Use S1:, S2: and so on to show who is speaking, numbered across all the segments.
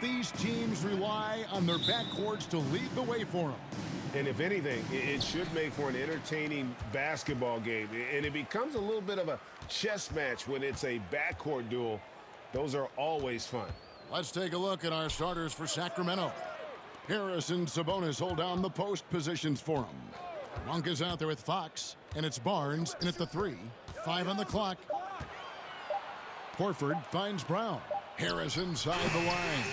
S1: These teams rely on their backcourts to lead the way for them.
S2: And if anything, it should make for an entertaining basketball game. And it becomes a little bit of a chess match when it's a backcourt duel. Those are always fun.
S1: Let's take a look at our starters for Sacramento. Harris and Sabonis hold down the post positions for them. Monk is out there with Fox, and it's Barnes in at the 3. 5 on the clock. Horford finds Brown. Harris inside the line.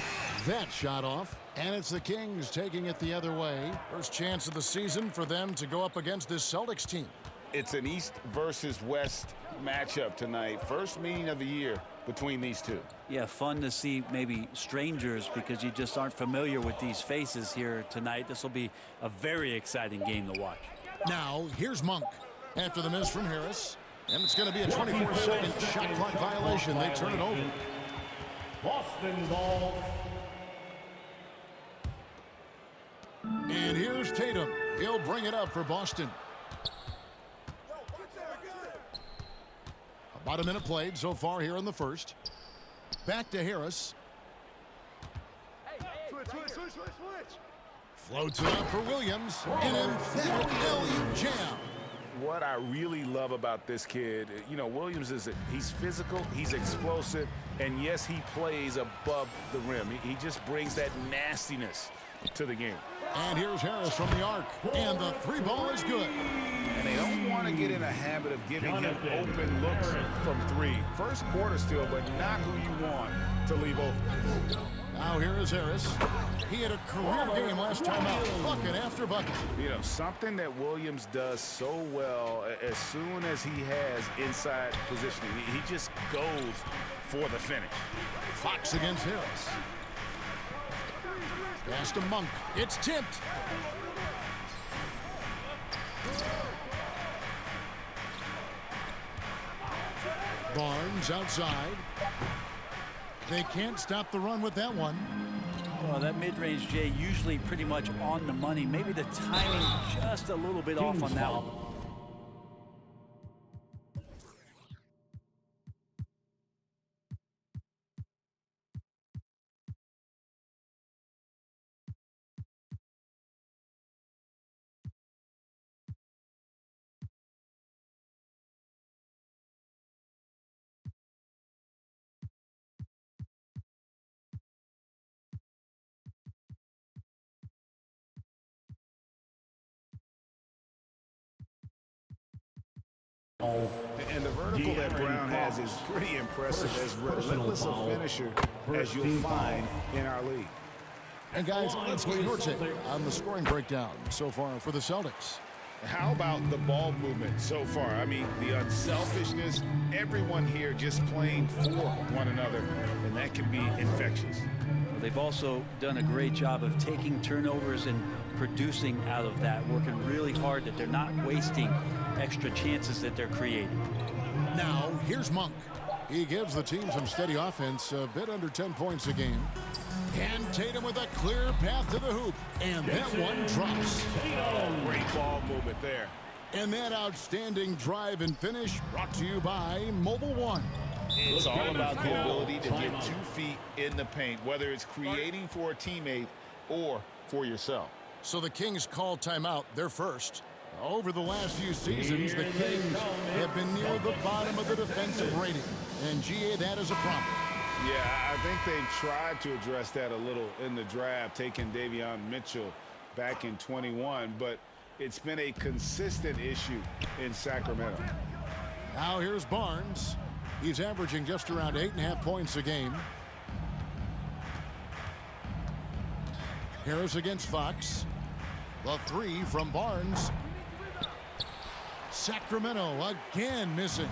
S1: That shot off, and it's the Kings taking it the other way. First chance of the season for them to go up against this Celtics team.
S3: It's an East versus West matchup tonight. First meeting of the year between these two.
S4: Yeah, fun to see maybe strangers because you just aren't familiar with these faces here tonight. This will be a very exciting game to watch.
S1: Now, here's Monk. After the miss from Harris, and it's going to be a 24-second shot clock violation. They turn it over.
S5: Boston ball.
S1: And here's Tatum. He'll bring it up for Boston. About a minute played so far here in the first. Back to Harris. Floats it up for Williams. An emphatic LU jam.
S3: What I really love about this kid, you know, Williams he's physical, he's explosive, and yes, he plays above the rim. He just brings that nastiness to the game.
S1: And here's Harris from the arc, and the 3 ball is good.
S3: And they don't want to get in a habit of giving him open looks from 3. First quarter still, but not who you want to leave open.
S1: Now here is Harris. He had a career game last time out, bucket after bucket.
S3: You know, something that Williams does so well, as soon as he has inside positioning, he just goes for the finish.
S1: Fox against Harris. Pass to Monk. It's tipped. Barnes outside. They can't stop the run with that one.
S4: Well, that mid-range, Jay, usually pretty much on the money. Maybe the timing just a little bit off on that one.
S3: And the vertical that Brown has is pretty impressive, as relentless a finisher as you'll find in our league.
S1: And guys, let's get your take on the scoring breakdown so far for the Celtics.
S3: How about the ball movement so far? I mean, the unselfishness, everyone here just playing for one another, and that can be infectious.
S4: They've also done a great job of taking turnovers and producing out of that, working really hard that they're not wasting extra chances that they're creating.
S1: Now, here's Monk. He gives the team some steady offense, a bit under 10 points a game. And Tatum with a clear path to the hoop. And that one drops.
S3: Great ball movement there.
S1: And that outstanding drive and finish brought to you by Mobile One.
S3: It's all about the ability to get 2 feet in the paint, whether it's creating for a teammate or for yourself.
S1: So the Kings call timeout, their first. Over the last few seasons, the Kings have been near the bottom of the defensive rating. And GA, that is a problem.
S3: Yeah, I think they've tried to address that a little in the draft, taking Davion Mitchell back in 21, but it's been a consistent issue in Sacramento.
S1: Now here's Barnes. He's averaging just around 8.5 points a game. Harris against Fox. The 3 from Barnes. Sacramento again missing.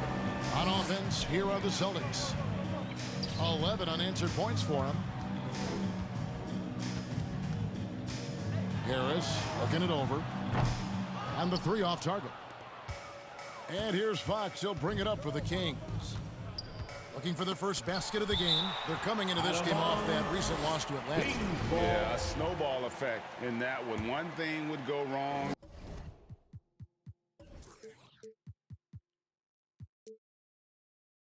S1: On offense, here are the Celtics. 11 unanswered points for him. Harris looking it over. And the 3 off target. And here's Fox. He'll bring it up for the Kings. Looking for their first basket of the game. They're coming into this game off that recent loss to Atlanta.
S3: Yeah, a snowball effect in that one. One thing would go wrong.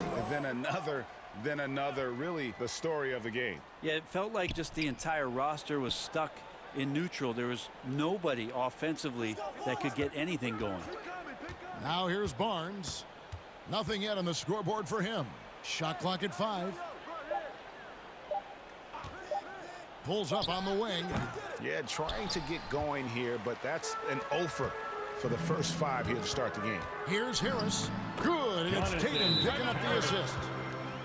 S3: And then another than another, really the story of the game.
S4: Yeah, it felt like just the entire roster was stuck in neutral. There was nobody offensively that could get anything going.
S1: Now here's Barnes. Nothing yet on the scoreboard for him. Shot clock at 5. Pulls up on the wing.
S3: Yeah, trying to get going here, but that's an offer for the first 5 here to start the game.
S1: Here's Harris. Good, and it's Tatum picking up the assist.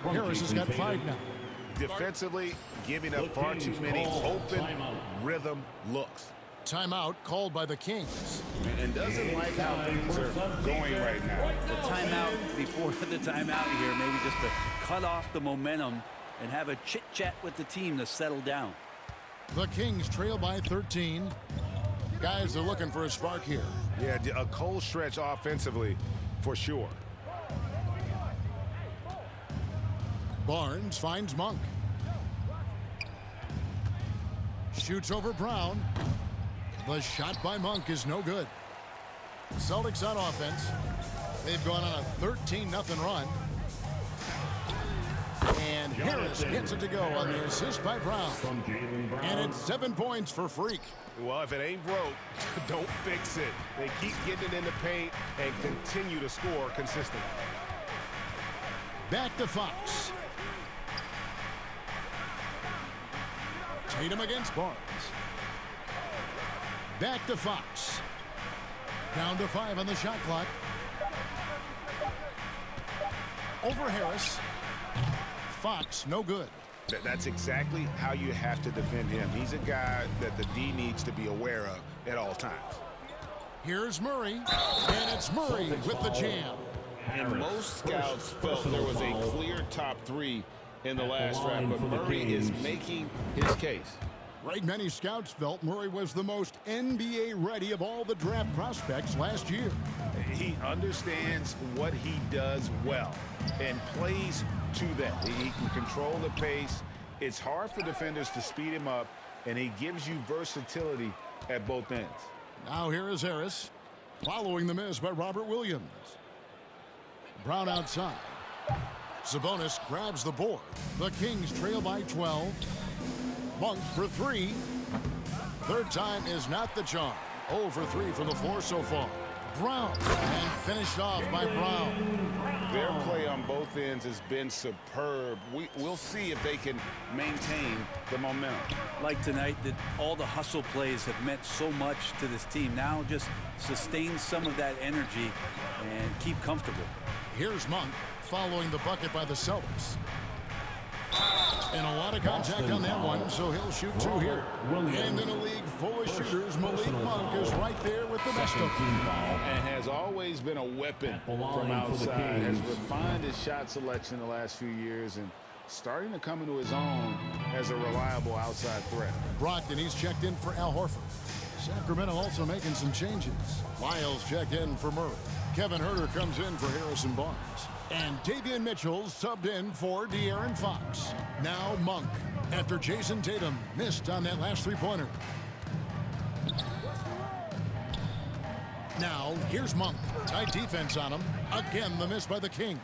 S1: Harris has got 5 now.
S3: Defensively, giving up far too many open rhythm looks.
S1: Timeout called by the Kings.
S3: And doesn't like how things are going right now.
S4: The timeout before the timeout here, maybe just to cut off the momentum and have a chit-chat with the team to settle down.
S1: The Kings trail by 13. Guys are looking for a spark here.
S3: Yeah, a cold stretch offensively for sure.
S1: Barnes finds Monk. Shoots over Brown. The shot by Monk is no good. Celtics on offense. They've gone on a 13-0 run. And Harris gets it to go on the assist by Brown. And it's 7 points for Freak.
S2: Well, if it ain't broke, don't fix it. They keep getting it in the paint and continue to score consistently.
S1: Back to Fox. Tatum against Barnes. Back to Fox. Down to 5 on the shot clock. Over Harris. Fox, no good.
S3: That's exactly how you have to defend him. He's a guy that the D needs to be aware of at all times.
S1: Here's Murray, and it's Murray with the jam.
S2: And most scouts felt there was a clear top 3 in the last round, but Murray is making his case.
S1: Right, many scouts felt Murray was the most NBA ready of all the draft prospects last year.
S3: He understands what he does well and plays to that. He can control the pace. It's hard for defenders to speed him up, and he gives you versatility at both ends.
S1: Now here is Harris, following the miss by Robert Williams. Brown outside. Sabonis grabs the board. The Kings trail by 12. Monk for 3. Third time is not the charm. 0 for 3 from the floor so far. Brown, and finished off by Brown.
S3: Their play on both ends has been superb. We'll see if they can maintain the momentum.
S4: Like tonight, that all the hustle plays have meant so much to this team. Now just sustain some of that energy and keep comfortable.
S1: Here's Monk following the bucket by the Celtics. And a lot of contact on that one, so he'll shoot 2 here. And in a league full of shooters, Malik Monk is right there with the best of them.
S3: And has always been a weapon from outside. Has refined his shot selection the last few years and starting to come into his own as a reliable outside threat.
S1: Brogdon, he's checked in for Al Horford. Sacramento also making some changes. Lyles checked in for Murray. Kevin Huerter comes in for Harrison Barnes. And Davion Mitchell subbed in for De'Aaron Fox. Now Monk, after Jason Tatum missed on that last 3-pointer. Now, here's Monk. Tight defense on him. Again, the miss by the Kings.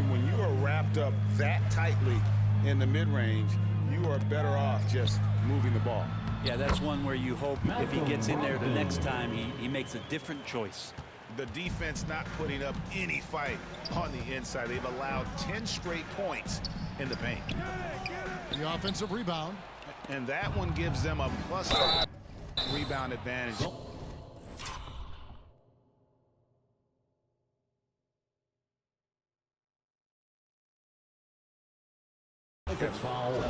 S3: When you are wrapped up that tightly in the mid-range, you are better off just moving the ball.
S4: Yeah, that's one where you hope if he gets in there the next time, he makes a different choice.
S3: The defense not putting up any fight on the inside. They've allowed 10 straight points in the paint.
S1: The offensive rebound.
S3: And that one gives them a +5 rebound advantage.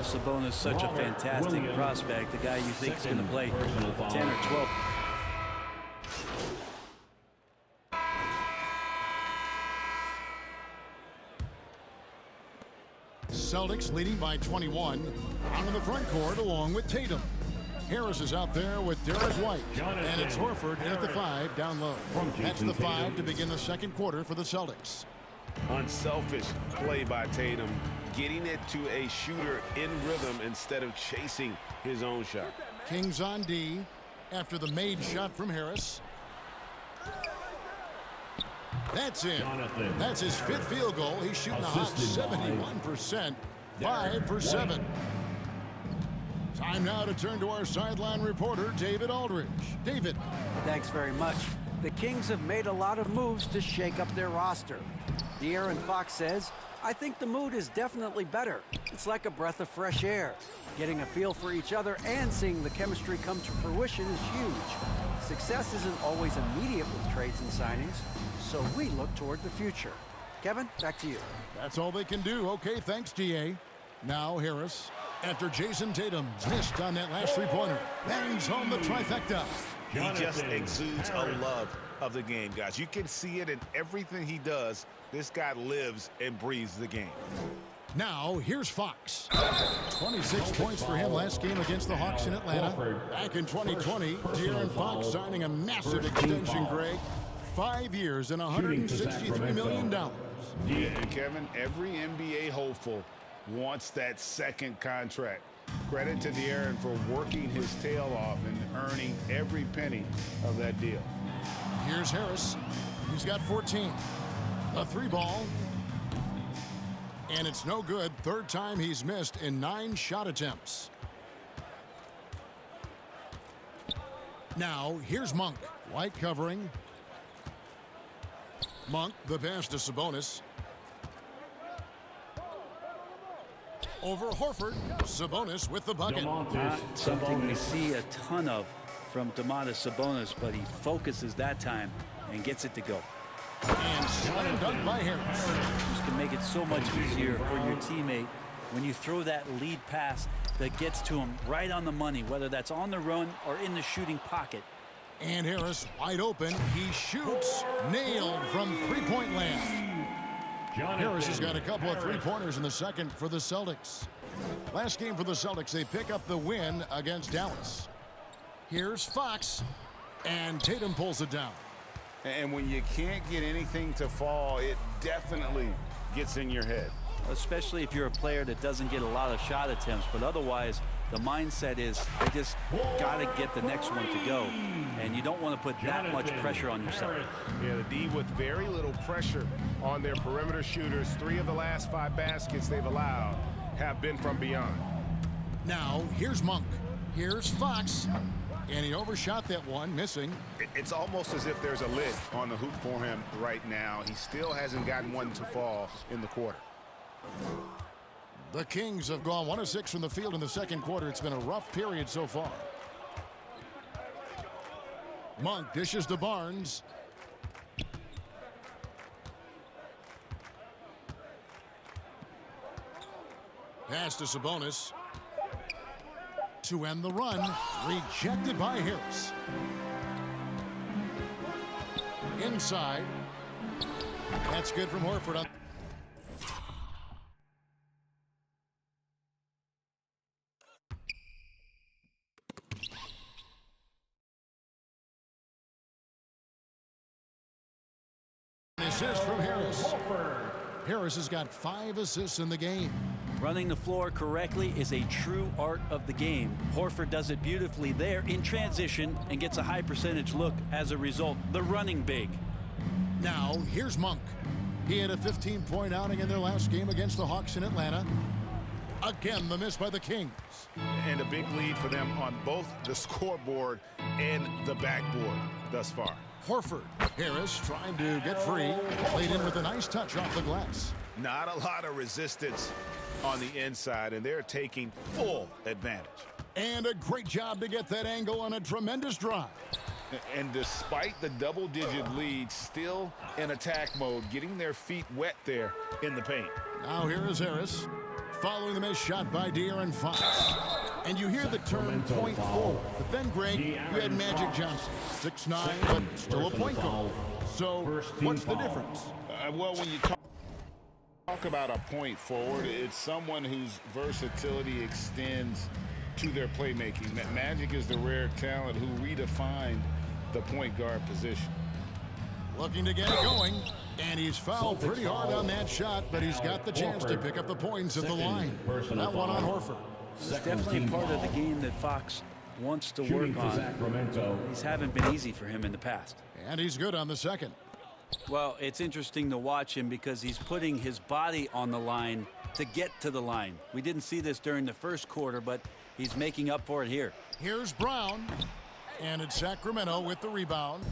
S4: Sabonis, such a fantastic prospect, the guy you think is going to play 10 or 12.
S1: Celtics leading by 21. Out in the front court along with Tatum. Harris is out there with Derek White. And it's Horford in at the 5 down low. That's the 5 to begin the second quarter for the Celtics.
S2: Unselfish play by Tatum, getting it to a shooter in rhythm instead of chasing his own shot.
S1: Kings on D after the made shot from Harris. That's in.
S5: Jonathan.
S1: That's his 5th field goal. He's shooting a hot
S5: Assisted by
S1: 71%. 5 for 7. Time now to turn to our sideline reporter, David Aldridge. David.
S6: Thanks very much. The Kings have made a lot of moves to shake up their roster. De'Aaron Fox says, I think the mood is definitely better. It's like a breath of fresh air. Getting a feel for each other and seeing the chemistry come to fruition is huge. Success isn't always immediate with trades and signings, so we look toward the future. Kevin, back to you.
S1: That's all they can do. Okay, thanks, DA. Now Harris, after Jason Tatum missed on that last three-pointer, bangs home the trifecta.
S3: He just exudes a love of the game, guys. You can see it in everything he does. This guy lives and breathes the game.
S1: Now, here's Fox. 26 points for him last game against the Hawks in Atlanta. Back in 2020, De'Aaron Fox signing a massive extension, Greg. 5 years and $163 million.
S3: And Kevin, every NBA hopeful wants that second contract. Credit to De'Aaron for working his tail off and earning every penny of that deal.
S1: Here's Harris. He's got 14. A 3-ball. And it's no good. 3rd time he's missed in 9 shot attempts. Now, here's Monk. White covering. Monk, the pass to Sabonis. Over Horford. Sabonis with the bucket.
S4: Not something we see a ton of from Domantas Sabonis, but he focuses that time and gets it to go.
S1: And slam dunk by Harris.
S4: This can make it so much easier for your teammate when you throw that lead pass that gets to him right on the money, whether that's on the run or in the shooting pocket.
S1: And Harris wide open. He shoots. Nailed from three-point land. Harris has got a couple of three-pointers in the second for the Celtics. Last game for the Celtics, they pick up the win against Dallas. Here's Fox. And Tatum pulls it down.
S3: And when you can't get anything to fall, it definitely gets in your head.
S4: Especially if you're a player that doesn't get a lot of shot attempts, but otherwise the mindset is I just got to get the next one to go, and you don't want to put that much pressure on yourself.
S2: Yeah, the D with very little pressure on their perimeter shooters. 3 of the last 5 baskets they've allowed have been from beyond.
S1: Now here's Monk. Here's Fox. And he overshot that one, missing.
S3: It's almost as if there's a lid on the hoop for him right now. He still hasn't gotten one to fall in the quarter.
S1: The Kings have gone 1 of 6 from the field in the second quarter. It's been a rough period so far. Monk dishes to Barnes. Pass to Sabonis. To end the run, rejected by Harris. Inside. That's good from Horford. Assist from Harris. Harris has got 5 assists in the game.
S4: Running the floor correctly is a true art of the game. Horford does it beautifully there in transition and gets a high percentage look as a result. The running big.
S1: Now, here's Monk. He had a 15-point outing in their last game against the Hawks in Atlanta. Again, the miss by the Kings.
S3: And a big lead for them on both the scoreboard and the backboard thus far.
S1: Horford. Harris trying to get free. Played in with a nice touch off the glass.
S3: Not a lot of resistance on the inside, and they're taking full advantage.
S1: And a great job to get that angle on a tremendous drive.
S3: And despite the double-digit lead, still in attack mode, getting their feet wet there in the paint.
S1: Now here is Harris. Following the missed shot by De'Aaron Fox. And you hear the term point forward. But then, Greg, you had Magic Johnson. 6'9", but still a point guard. So what's the difference?
S3: Well, when you talk about a point forward, it's someone whose versatility extends to their playmaking. Magic is the rare talent who redefined the point guard position.
S1: Looking to get it going, and he's fouled pretty hard on that shot, but he's got the chance to pick up the points at the line. That one on Horford.
S4: It's definitely part of the game that Fox wants to work on. These haven't been easy for him in the past.
S1: And he's good on the second.
S4: Well, it's interesting to watch him because he's putting his body on the line to get to the line. We didn't see this during the first quarter, but he's making up for it here.
S1: Here's Brown, and it's Sacramento with the rebound.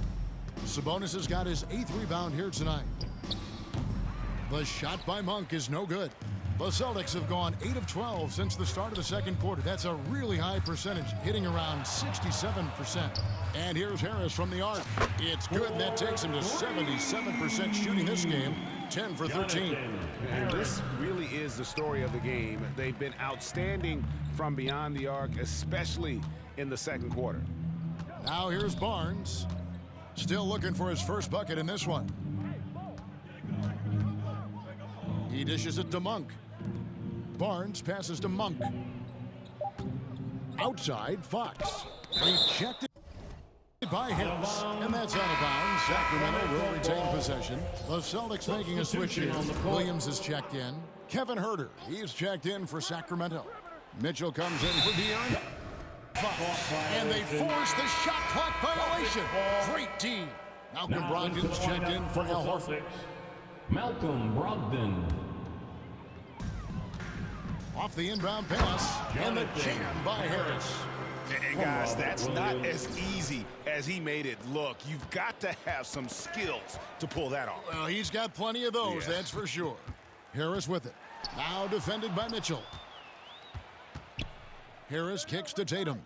S1: Sabonis has got his 8th rebound here tonight. The shot by Monk is no good. The Celtics have gone 8 of 12 since the start of the second quarter. That's a really high percentage, hitting around 67%. And here's Harris from the arc. It's good, and that takes him to 77% shooting this game, 10 for 13.
S3: And this really is the story of the game. They've been outstanding from beyond the arc, especially in the second quarter.
S1: Now here's Barnes. Still looking for his first bucket in this one. He dishes it to Monk. Barnes passes to Monk. Outside, Fox. Rejected by Harris. And that's out of bounds. Sacramento will retain possession. The Celtics making a switch here. Williams is checked in. Kevin Huerter, he's checked in for Sacramento. Mitchell comes in for De'Aaron. And they force the shot clock violation. Great D. Malcolm Brogdon's checked in for Al Horford.
S5: Malcolm Brogdon.
S1: Off the inbound pass, and the jam by Harris.
S3: And guys, that's not as easy as he made it look. You've got to have some skills to pull that off.
S1: Well, he's got plenty of those, that's for sure. Harris with it. Now defended by Mitchell. Harris kicks to Tatum.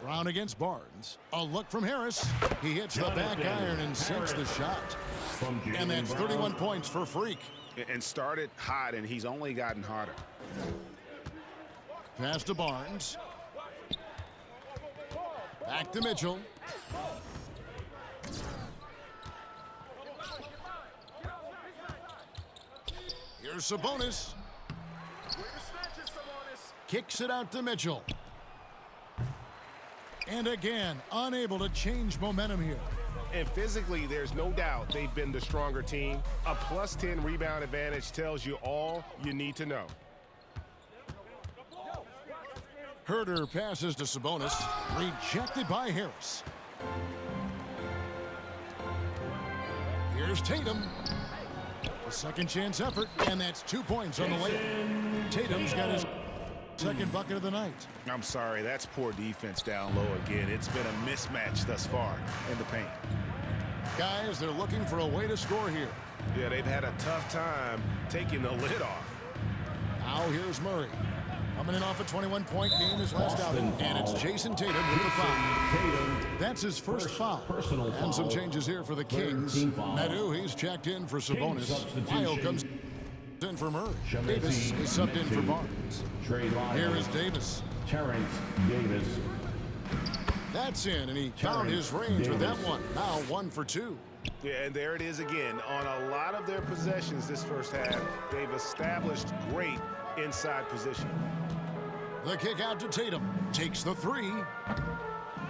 S1: Brown against Barnes. A look from Harris. He hits the back iron and sinks the shot. And that's 31 points for Freak.
S3: And started hot, and he's only gotten hotter.
S1: Pass to Barnes. Back to Mitchell. Here's Sabonis. Kicks it out to Mitchell. And again, unable to change momentum here.
S2: And physically, there's no doubt they've been the stronger team. A plus 10 rebound advantage tells you all you need to know.
S1: Huerter passes to Sabonis. Rejected by Harris. Here's Tatum. A second chance effort, and that's 2 points on the layup. Tatum's got his second bucket of the night.
S3: I'm sorry, that's poor defense down low again. It's been a mismatch thus far in the paint.
S1: Guys, they're looking for a way to score here.
S2: Yeah, they've had a tough time taking the lid off.
S1: Now here's Murray. Coming in off a 21-point game his last outing. And it's Jason Tatum with the foul. That's his first foul. And some changes here for the Kings. Medu, he's checked in for Sabonis. Lyle comes in for Murray. Davis is subbed in for Barnes. Here is Davis.
S5: Terrence Davis.
S1: That's in, and he found his range with that one. Now 1 for 2.
S2: Yeah, and there it is again. On a lot of their possessions this first half, they've established great inside position.
S1: The kick out to Tatum. Takes the 3.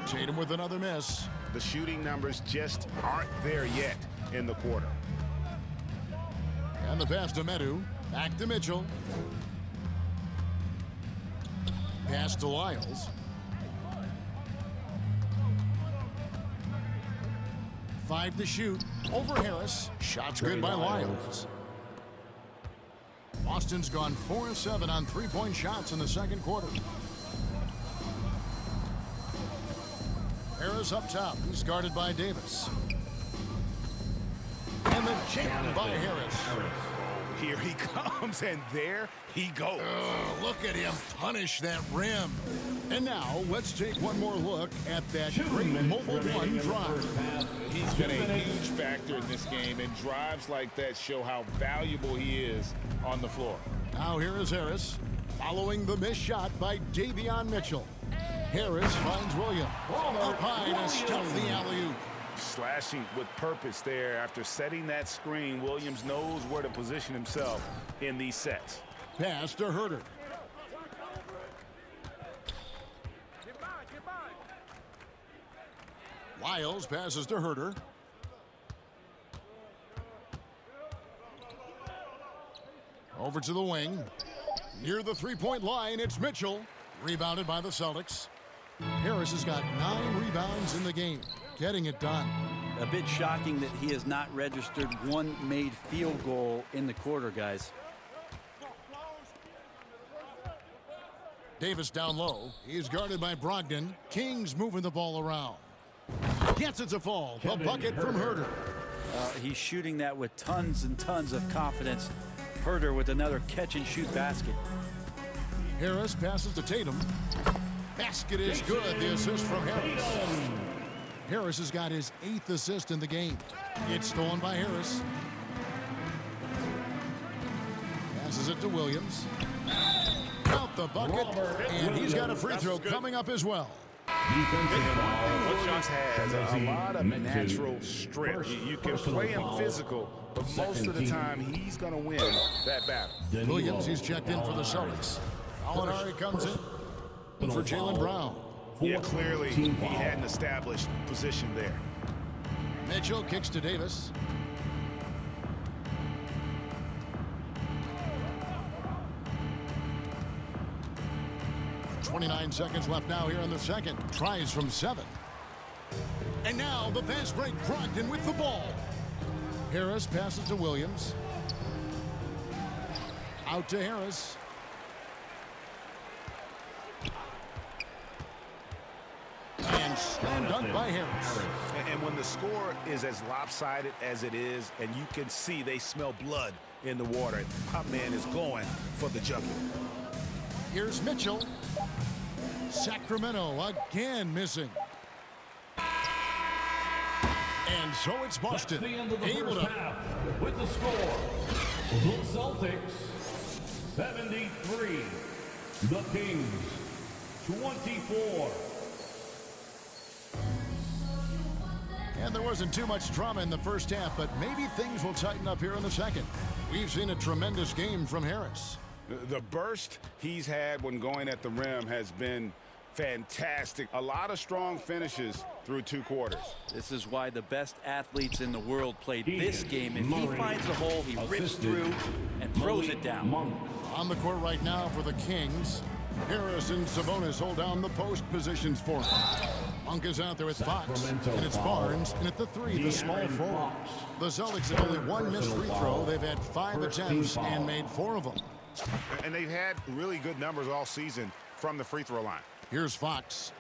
S1: Tatum with another miss.
S2: The shooting numbers just aren't there yet in the quarter.
S1: And the pass to Medu. Back to Mitchell. Pass to Lyles. 5 to shoot. Over Harris. Shots good by Lyles. Boston's gone 4 of 7 on three-point shots in the second quarter. Harris up top. He's guarded by Davis. And the jam by Harris.
S3: Here he comes, and there he goes.
S1: Look at him punish that rim. And now let's take one more look at that great mobile one drive.
S3: He's been a huge factor in this game, and drives like that show how valuable he is on the floor.
S1: Now here is Harris, following the missed shot by Davion Mitchell. Harris finds Williams. Up high to stuff the alley-oop.
S3: Slashing with purpose there. After setting that screen, Williams knows where to position himself in these sets.
S1: Pass to Huerter. Lyles passes to Huerter. Over to the wing. Near the three-point line, it's Mitchell. Rebounded by the Celtics. Harris has got 9 rebounds in the game. getting it done.
S4: A bit shocking that he has not registered one made field goal in the quarter, guys.
S1: Davis down low. He's guarded by Brogdon. Kings moving the ball around. Gets it to fall. A bucket from Herter.
S4: He's shooting that with tons and tons of confidence. Herter with another catch-and-shoot basket.
S1: Harris passes to Tatum. Basket is good. The assist from Harris. Harris has got his 8th assist in the game. It's stolen by Harris. Passes it to Williams. Out the bucket. And he's got a free throw coming up as well.
S3: Williams has a lot of natural strength. You can play him physical, but most of the time he's going to win that battle.
S1: Williams, he's checked in for the Celtics. Alinari comes in for Jaylen Brown.
S3: Yeah, clearly he had an established position there.
S1: Mitchell kicks to Davis. .29 seconds left now here in the second. Tries from 7. And now the fast break. Brogdon with the ball. Harris passes to Williams. Out to Harris. And slam dunk by Harris.
S3: And when the score is as lopsided as it is, and you can see they smell blood in the water, my man is going for the jugular.
S1: Here's Mitchell. Sacramento again missing. And so it's Boston.
S5: That's the end of the
S1: able
S5: first
S1: to
S5: half with the score. The Celtics 73. The Kings 24.
S1: And there wasn't too much drama in the first half, but maybe things will tighten up here in the second. We've seen a tremendous game from Harris.
S3: The burst he's had when going at the rim has been fantastic. A lot of strong finishes through 2 quarters.
S4: This is why the best athletes in the world played this game. If he finds a hole, he rips through and throws it down.
S1: On the court right now for the Kings. Harris and Sabonis hold down the post positions for him. Monk is out there with Fox, and it's Barnes, and at the 3, the small forward. The Celtics have only 1 missed free throw. They've had 5 attempts and made 4 of them.
S3: And they've had really good numbers all season from the free throw line.
S1: Here's Fox.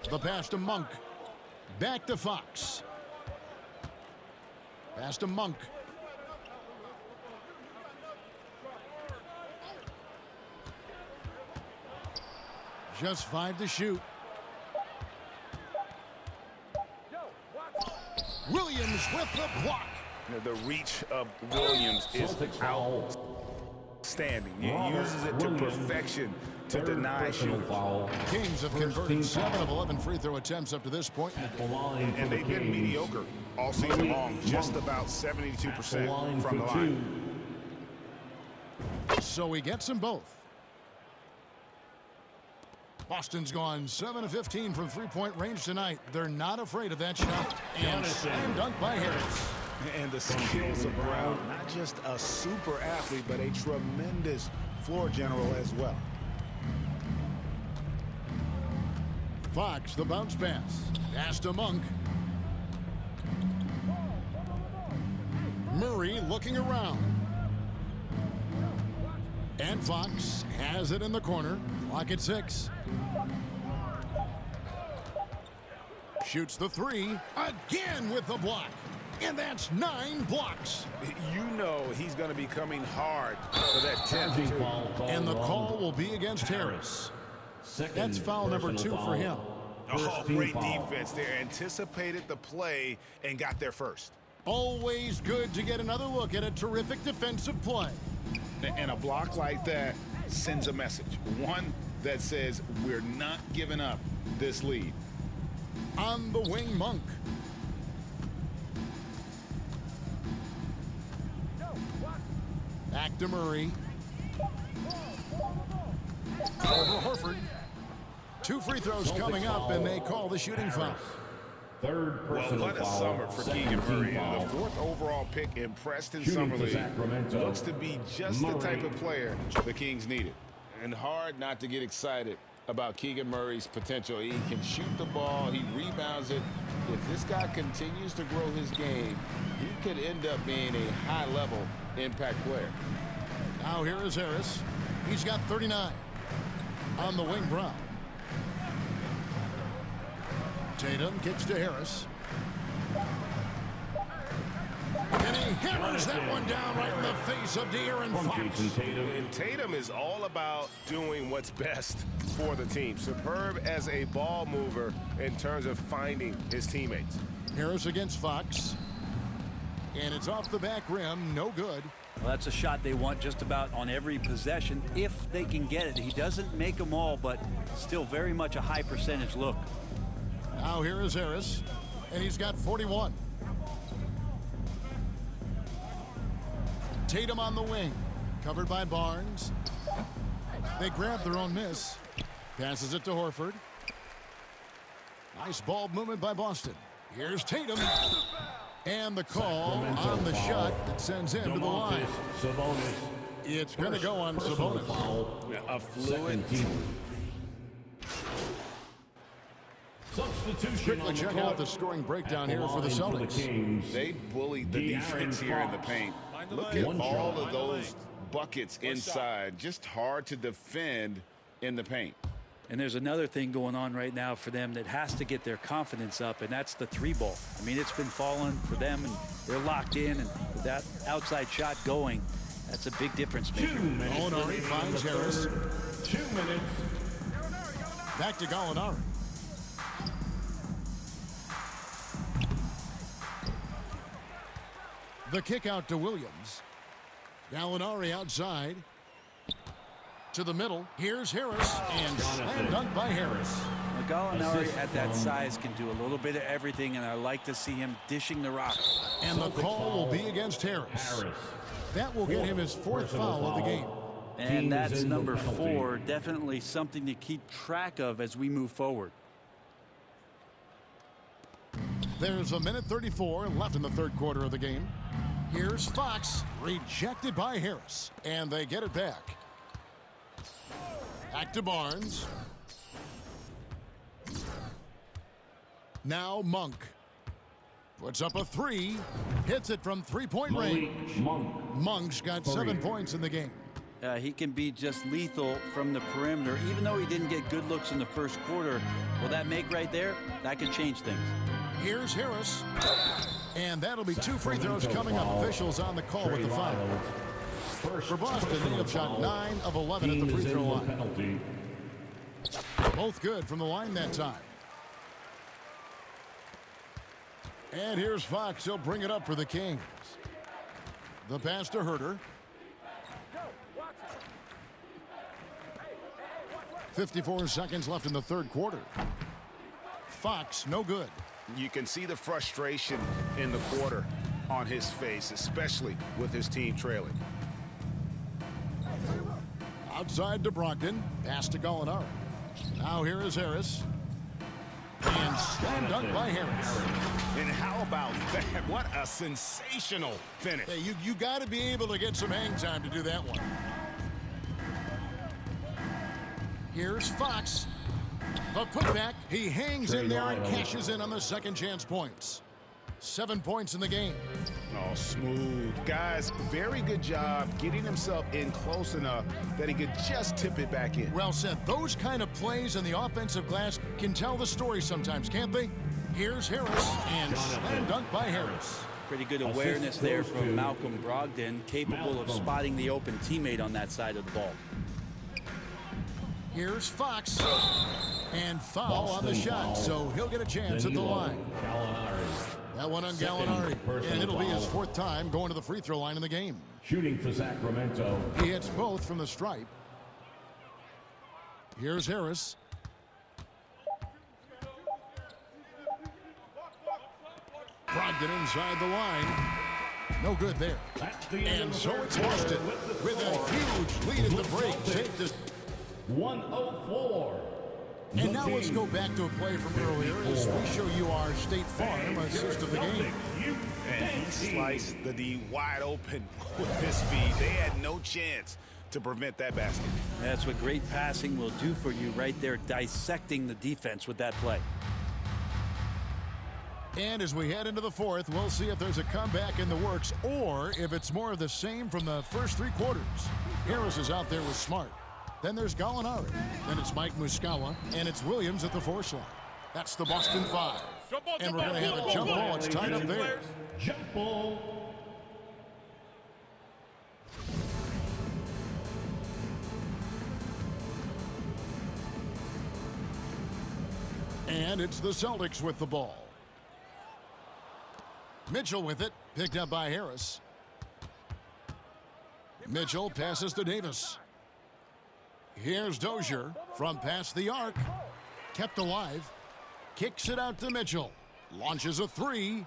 S1: The pass to Monk. Back to Fox. Pass to Monk. Just 5 to shoot. Williams with the block.
S3: The reach of Williams is outstanding. He uses it to perfection to deny shooters.
S1: Kings have converted 7 of 11 free throw attempts up to this point.
S3: And they've been mediocre all season long, just about 72% from the line.
S1: So he gets them both. Boston's gone 7 of 15 from three-point range tonight. They're not afraid of that shot. And slam dunk by Harris.
S3: And the skills of Brown, not just a super athlete, but a tremendous floor general as well.
S1: Fox, the bounce pass. Pass to Monk. Murray looking around. And Fox has it in the corner. Clock at 6. Shoots the 3. Again with the block. And that's 9 blocks.
S3: You know he's going to be coming hard for that 10th.
S1: And the call will be against Harris. That's foul number 2 for him.
S3: Oh, great defense there. Anticipated the play and got there first.
S1: Always good to get another look at a terrific defensive play.
S3: And a block like that sends a message. One that says we're not giving up this lead.
S1: On the wing, Monk. Back to Murray. Over Horford. 2 free throws coming up, and they call the shooting foul.
S5: Third
S3: Well,
S5: personal
S3: what a
S5: foul.
S3: summer for Keegan Murray. The 4th overall pick in Preston
S5: Shooting
S3: Summer
S5: for
S3: League.
S5: Sacramento,
S3: Looks to be just the type
S5: Murray.
S3: of player the Kings needed. And hard not to get excited about Keegan Murray's potential. He can shoot the ball. He rebounds it. If this guy continues to grow his game, he could end up being a high-level impact player.
S1: Now here is Harris. He's got 39. On the wing, Brown. Tatum kicks to Harris. And he hammers that one down right in the face of De'Aaron Fox.
S2: And Tatum is all about doing what's best for the team. Superb as a ball mover in terms of finding his teammates.
S1: Harris against Fox. And it's off the back rim. No good.
S4: Well, that's a shot they want just about on every possession if they can get it. He doesn't make them all, but still very much a high percentage look.
S1: Now here is Harris. And he's got 41. Tatum on the wing. Covered by Barnes. They grab their own miss. Passes it to Horford. Nice ball movement by Boston. Here's Tatum. And the call on the shot that sends him to the line. It's going to go on Sabonis.
S2: A fluid.
S1: Quickly check out the scoring breakdown here for the Celtics.
S3: They bullied the defense here in the paint. Look at all of those buckets inside. Just hard to defend in the paint.
S4: And there's another thing going on right now for them that has to get their confidence up, and that's the three ball. I mean, it's been falling for them, and they're locked in, and with that outside shot going, that's a big difference maker.
S1: Gallinari finds Harris.
S5: 2 minutes.
S1: Back to Gallinari. The kick out to Williams. Gallinari outside. To the middle. Here's Harris. And slam dunk by Harris.
S4: Now, Gallinari at that size can do a little bit of everything, and I like to see him dishing the rock.
S1: And the call will be against Harris. That will get him his fourth foul of the game.
S4: And that's number 4. Definitely something to keep track of as we move forward.
S1: There's a minute 34 left in the third quarter of the game. Here's Fox. Rejected by Harris. And they get it back. Back to Barnes. Now Monk. Puts up a 3. Hits it from three-point range. Monk's got 7 points in the game.
S4: He can be just lethal from the perimeter. Even though he didn't get good looks in the first quarter, will that make right there? That could change things.
S1: Here's Harris. And that'll be 2 free throws coming up. Officials on the call with the foul. For Boston, they have shot 9 of 11 at the free throw line. Both good from the line that time. And here's Fox. He'll bring it up for the Kings. The pass to Herter. 54 seconds left in the third quarter. Fox, no good.
S2: You can see the frustration in the quarter on his face, especially with his team trailing.
S1: Outside to Brogdon. Pass to Gallinari. Now here is Harris. And slam dunk by Harris.
S2: And how about that? What a sensational finish.
S1: Hey, you got to be able to get some hang time to do that one. Here's Fox. The putback. He hangs in there and cashes in on the second chance points. 7 points in the game.
S2: Oh, smooth. Guys, very good job getting himself in close enough that he could just tip it back in.
S1: Well said. Those kind of plays in the offensive glass can tell the story sometimes, can't they? Here's Harris. And slam dunk by Harris.
S4: Pretty good awareness there from Malcolm Brogdon, capable of spotting the open teammate on that side of the ball.
S1: Here's Fox. And foul on the shot, so he'll get a chance at the line. That one on Gallinari, and it'll be his 4th time going to the free throw line in the game.
S5: Shooting for Sacramento.
S1: He hits both from the stripe. Here's Harris. Brogdon inside the line. No good there. And so it's Boston with a huge lead at the break. Take this.
S5: 104.
S1: And now let's go back to a play from earlier as we show you our State Farm assist of the game.
S2: And he sliced the D wide open with his speed. They had no chance
S3: to prevent that basket.
S4: That's what great passing will do for you right there, dissecting the defense with that play.
S1: And as we head into the fourth, we'll see if there's a comeback in the works or if it's more of the same from the first three quarters. Harris is out there with Smart. Then there's Gallinari. Then it's Mike Muscala. And it's Williams at the force line. That's the Boston Five. And we're going to have a jump ball. It's tied up there.
S5: Jump ball.
S1: And it's the Celtics with the ball. Mitchell with it, picked up by Harris. Mitchell passes to Davis. Here's Dozier from past the arc. Kept alive. Kicks it out to Mitchell. Launches a three.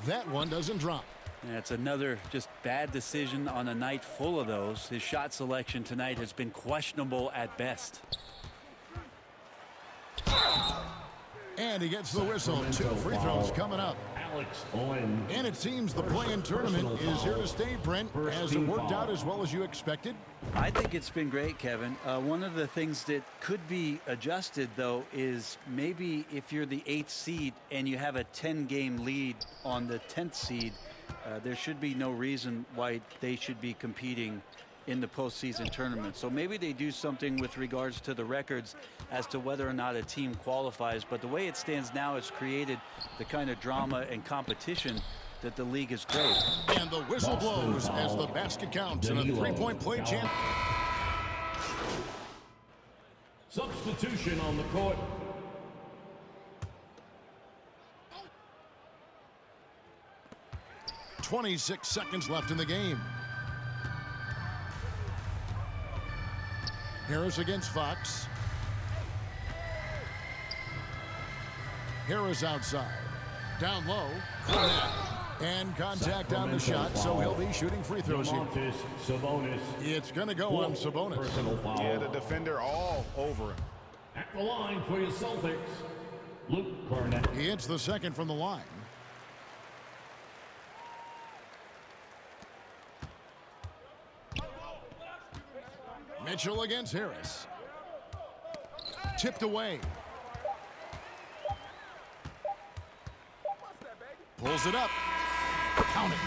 S1: That one doesn't drop.
S4: That's another just bad decision on a night full of those. His shot selection tonight has been questionable at best.
S1: And he gets the whistle. 2 free throws coming up. And it seems the play-in tournament is here to stay, Brent. Has it worked out as well as you expected?
S4: I think it's been great, Kevin. One of the things that could be adjusted, though, is maybe if you're the 8th seed and you have a 10-game lead on the 10th seed, there should be no reason why they should be competing in the postseason tournament. So maybe they do something with regards to the records as to whether or not a team qualifies. But the way it stands now, it's created the kind of drama and competition that the league is great.
S1: And the whistle blows as the basket counts in a three-point play champ.
S5: Substitution on the court.
S1: .26 seconds left in the game. Harris against Fox. Harris outside. Down low. Cornette. And contact on the shot, so he'll be shooting free throws here. It's going to go on Sabonis.
S3: Yeah, the defender all over him.
S5: At the line for your Celtics, Luke Cornette.
S1: He hits the second from the line. Mitchell against Harris. Tipped away. Pulls it up. Count it.